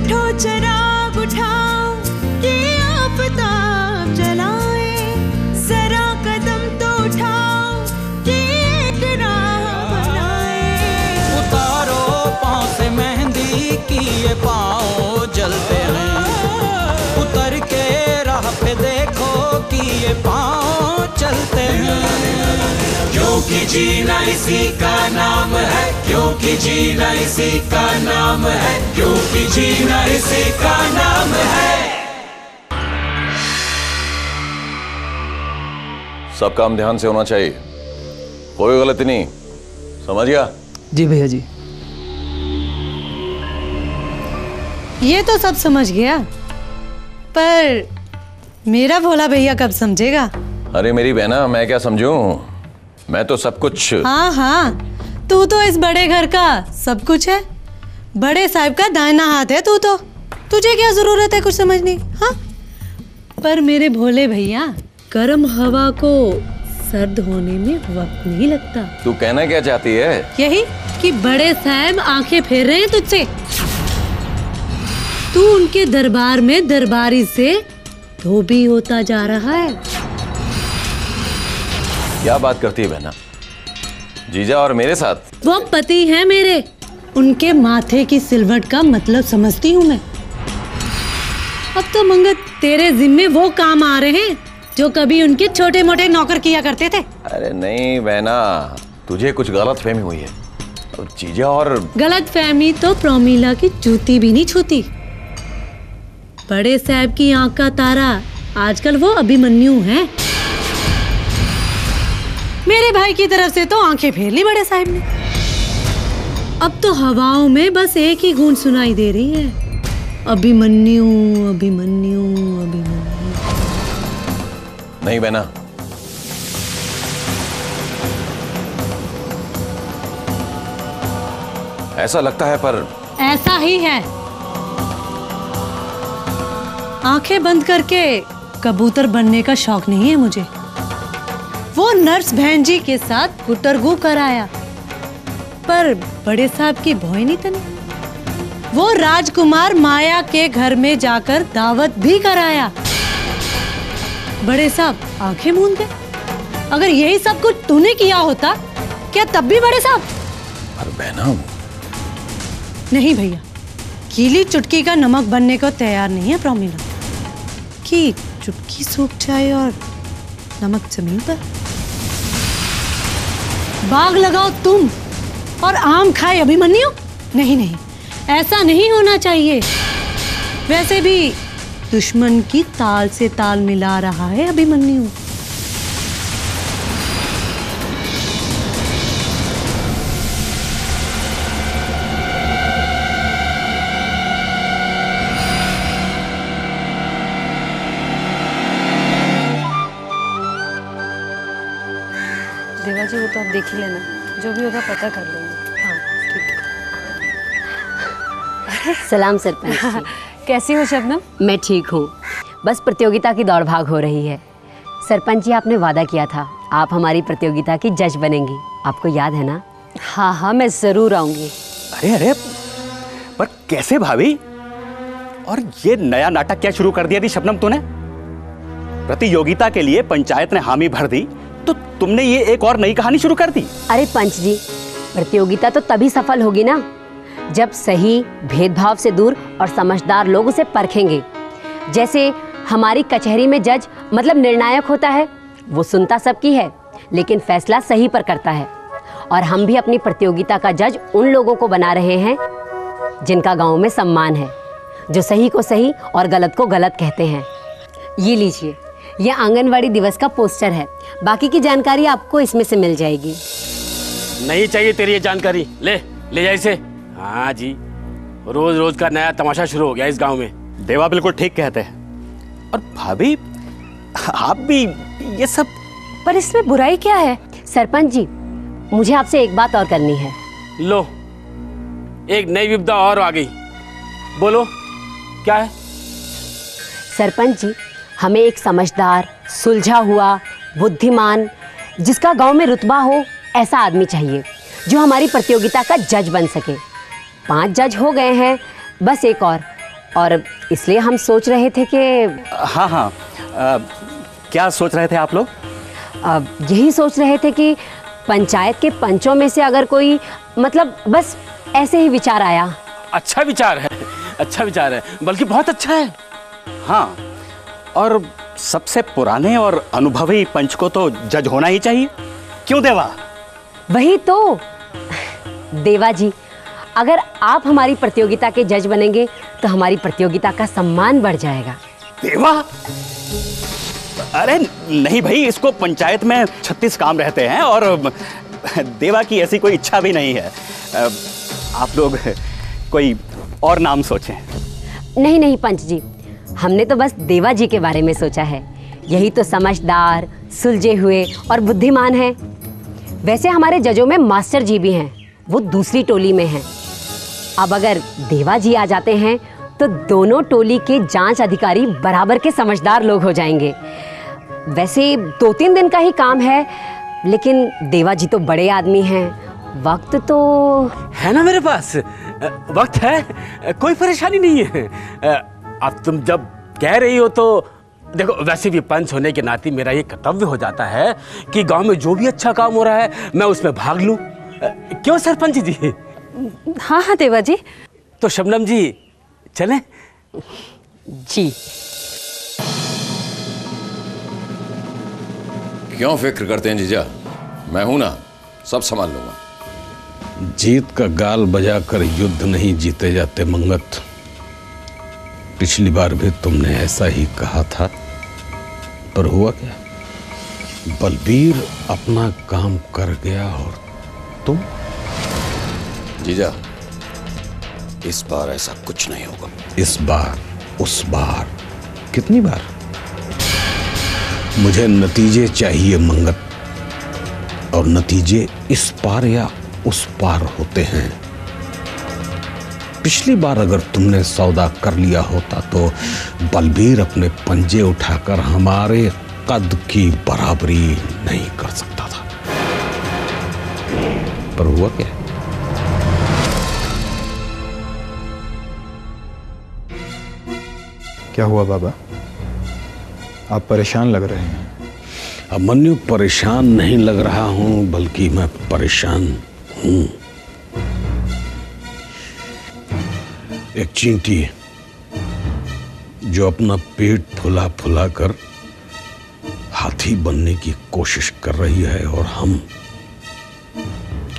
उठो चिराग उठाओ, ये आफताब जलाए, जरा कदम तो उठाओ, ये एक राह बनाए। उतारो पाँव से मेहंदी की ये पाँव जलते हैं, उतर के राह पे देखो कि ये पाँव चलते हैं। क्योंकि जीना इसी का नाम है, क्योंकि जीना इसी का नाम है, क्योंकि जीना इसी का नाम है। सब काम ध्यान से होना चाहिए, कोई गलती नहीं, समझ गया? जी भैया जी। ये तो सब समझ गया, पर मेरा भोला भैया कब समझेगा? अरे मेरी बहना, मैं क्या समझूं, मैं तो सब कुछ। हाँ हाँ, तू तो इस बड़े घर का सब कुछ है, बड़े साहब का दाहिना हाथ है तू तो, तुझे क्या जरूरत है कुछ समझने? हाँ, पर मेरे भोले भैया, गर्म हवा को सर्द होने में वक्त नहीं लगता। तू कहना क्या चाहती है? यही कि बड़े साहब आंखें फेर रहे हैं तुझसे, तू उनके दरबार में दरबारी से धोबी होता जा रहा है। क्या बात करती है बहना, जीजा और मेरे साथ? वो पति हैं मेरे, उनके माथे की सिलवट का मतलब समझती हूँ मैं। अब तो मंगत तेरे जिम्मे वो काम आ रहे हैं जो कभी उनके छोटे मोटे नौकर किया करते थे। अरे नहीं बहना, तुझे कुछ गलत फहमी हुई है। जीजा और गलत फहमी तो प्रोमिला की जूती भी नहीं छूती। बड़े साहब की आंख का तारा आजकल वो अभिमन्यु है। मेरे भाई की तरफ से तो आंखें फेर ली बड़े साहब ने। अब तो हवाओं में बस एक ही गूंज सुनाई दे रही है, अभिमन्यु अभिमन्यु अभिमन्यु। नहीं बहना, ऐसा लगता है पर ऐसा ही है। आंखें बंद करके कबूतर बनने का शौक नहीं है मुझे। वो नर्स बहन जी के साथ गुटरगू कराया, पर बड़े साहब की भौई नहीं तनी। वो राजकुमार माया के घर में जाकर दावत भी कराया, बड़े साहब आंखें मूंद गए। अगर यही सब कुछ तूने किया होता क्या तब भी बड़े साहब? पर बहना नहीं भैया, गीली चुटकी का नमक बनने को तैयार नहीं है प्रोमिला, कि चुटकी सूख जाए और नमक जमीन पर। बाग लगाओ तुम और आम खाए अभिमन्यु। नहीं नहीं, ऐसा नहीं होना चाहिए। वैसे भी दुश्मन की ताल से ताल मिला रहा है अभिमन्यु। देवा जी, वो तो आप देख ही लेना, जो भी होगा पता कर लेंगे। हाँ ठीक है। सलाम सरपंच जी। कैसी हो शबनम? मैं ठीक हूँ, बस प्रतियोगिता की दौड़ भाग हो रही है। सरपंच जी, आपने वादा किया था आप हमारी प्रतियोगिता की जज बनेंगी, आपको याद है ना? हाँ हाँ, मैं जरूर आऊंगी। अरे अरे, पर कैसे भाभी? और ये नया नाटक क्या शुरू कर दिया थी शबनम तूने? प्रतियोगिता के लिए पंचायत ने हामी भर दी तो तुमने ये एक और नई कहानी शुरू कर दी। अरे पंच जी, प्रतियोगिता तो तभी सफल होगी ना जब सही, भेदभाव से दूर और समझदार लोग उसे परखेंगे। जैसे हमारी कचहरी में जज मतलब निर्णायक होता है, वो सुनता सबकी है लेकिन फैसला सही पर करता है। और हम भी अपनी प्रतियोगिता का जज उन लोगों को बना रहे हैं जिनका गांव में सम्मान है, जो सही को सही और गलत को गलत कहते हैं। ये लीजिए, ये आंगनवाड़ी दिवस का पोस्टर है, बाकी की जानकारी आपको इसमें से मिल जाएगी। नहीं चाहिए तेरी ये जानकारी, ले जा इसे। हाँ जी, रोज रोज का नया तमाशा शुरू हो गया इस गांव में। देवा बिल्कुल ठीक कहते हैं। और भाभी, आप भी ये सब। पर इसमें बुराई क्या है? सरपंच जी, मुझे आपसे एक बात और करनी है। लो, एक नई विपदा और आ गई, बोलो क्या है? सरपंच जी, हमें एक समझदार, सुलझा हुआ, बुद्धिमान, जिसका गांव में रुतबा हो, ऐसा आदमी चाहिए जो हमारी प्रतियोगिता का जज बन सके। 5 जज हो गए हैं, बस एक और और इसलिए हम सोच रहे थे कि हाँ हाँ, क्या सोच रहे थे आप लोग? यही सोच रहे थे कि पंचायत के पंचों में से अगर कोई, मतलब बस ऐसे ही विचार आया। अच्छा विचार है, अच्छा विचार है, बल्कि बहुत अच्छा है। हाँ, और सबसे पुराने और अनुभवी पंच को तो जज होना ही चाहिए। क्यों देवा? वही तो देवा जी, अगर आप हमारी प्रतियोगिता के जज बनेंगे तो हमारी प्रतियोगिता का सम्मान बढ़ जाएगा। देवा? अरे नहीं भाई, इसको पंचायत में 36 काम रहते हैं और देवा की ऐसी कोई इच्छा भी नहीं है। आप लोग कोई और नाम सोचें। नहीं नहीं पंच जी, हमने तो बस देवा जी के बारे में सोचा है। यही तो समझदार, सुलझे हुए और बुद्धिमान हैं। वैसे हमारे जजों में मास्टर जी भी हैं, वो दूसरी टोली में हैं। अब अगर देवा जी आ जाते हैं तो दोनों टोली के जांच अधिकारी बराबर के समझदार लोग हो जाएंगे। वैसे 2-3 दिन का ही काम है, लेकिन देवा जी तो बड़े आदमी हैं, वक्त तो है ना मेरे पास, वक्त है, कोई परेशानी नहीं है। अब तुम जब कह रही हो तो देखो, वैसे भी पंच होने के नाते मेरा ये कर्तव्य हो जाता है कि गांव में जो भी अच्छा काम हो रहा है मैं उसमें भाग लूं। क्यों सरपंच जी? हाँ हाँ देवा जी। तो शबनम जी चलें? जी। क्यों फिक्र करते हैं जीजा, मैं हूं ना, सब संभाल लूंगा। जीत का गाल बजाकर युद्ध नहीं जीते जाते मंगत। पिछली बार भी तुमने ऐसा ही कहा था, पर हुआ क्या? बलबीर अपना काम कर गया और तुम? जीजा, इस बार ऐसा कुछ नहीं होगा। इस बार, उस बार, कितनी बार? मुझे नतीजे चाहिए मंगत, और नतीजे इस पार या उस पार होते हैं। पिछली बार अगर तुमने सौदा कर लिया होता तो बलबीर अपने पंजे उठाकर हमारे कद की बराबरी नहीं कर सकता था, पर हुआ क्या? क्या हुआ बाबा, आप परेशान लग रहे हैं? अभिमन्यु, परेशान नहीं लग रहा हूं, बल्कि मैं परेशान हूं। एक चींटी जो अपना पेट फुला फुला कर हाथी बनने की कोशिश कर रही है और हम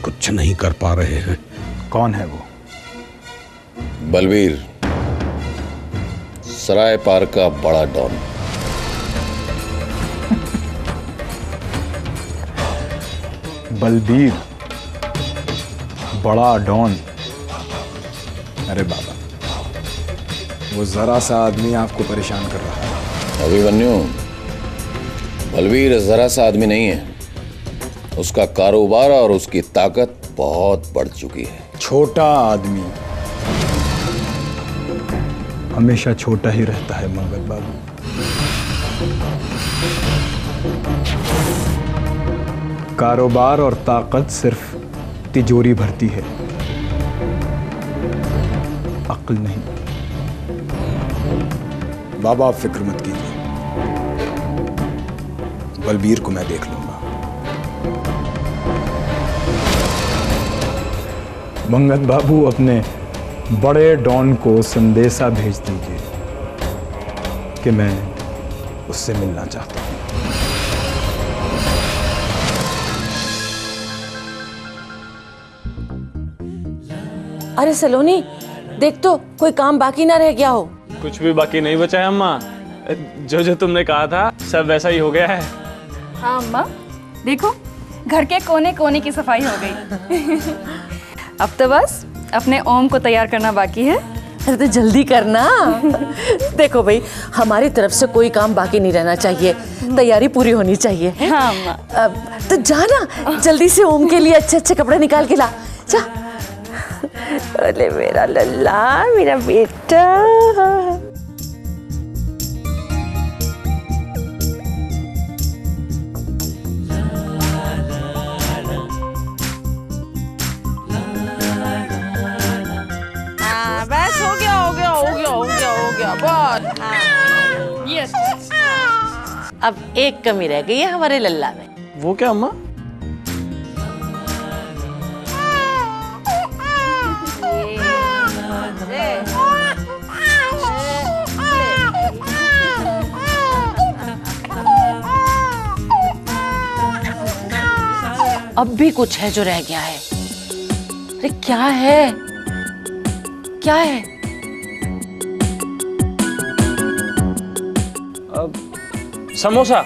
कुछ नहीं कर पा रहे हैं। कौन है वो? बलबीर, सराय पार का बड़ा डॉन। बलबीर, बड़ा डॉन? अरे बाबा, वो जरा सा आदमी आपको परेशान कर रहा है। अभिमन्यु, बलबीर जरा सा आदमी नहीं है, उसका कारोबार और उसकी ताकत बहुत बढ़ चुकी है। छोटा आदमी हमेशा छोटा ही रहता है मंगत बाबू। कारोबार और ताकत सिर्फ तिजोरी भरती है, अक्ल नहीं। बाबा आप फिक्र मत कीजिए, बलबीर को मैं देख लूंगा। मंगत बाबू, अपने बड़े डॉन को संदेशा भेज दीजिए कि मैं उससे मिलना चाहता हूं। अरे सलोनी, देख तो कोई काम बाकी ना रह गया हो। कुछ भी बाकी नहीं बचा है अम्मा, जो जो तुमने कहा था सब वैसा ही हो गया है। हाँ अम्मा, देखो घर के कोने कोने की सफाई हो गई। अब तो बस अपने ओम को तैयार करना बाकी है। अरे तो जल्दी करना। देखो भाई, हमारी तरफ से कोई काम बाकी नहीं रहना चाहिए, तैयारी पूरी होनी चाहिए। हाँ अम्मा। तो जा ना, जल्दी से ओम के लिए अच्छे अच्छे कपड़े निकाल के ला, जा। अरे मेरा लल्ला, मेरा बेटा। बस हो गया हो गया हो गया हो गया अब एक कमी रह गई है हमारे लल्ला में। वो क्या अम्मा? अब भी कुछ है जो रह गया है। अरे क्या है, क्या है? समोसा।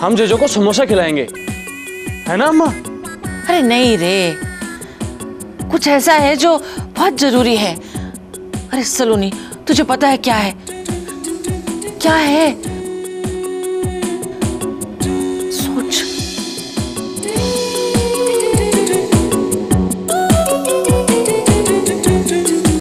हम जीजू को समोसा खिलाएंगे, है ना अम्मा? अरे नहीं रे, कुछ ऐसा है जो बहुत जरूरी है। अरे सलोनी, तुझे पता है क्या है? क्या है?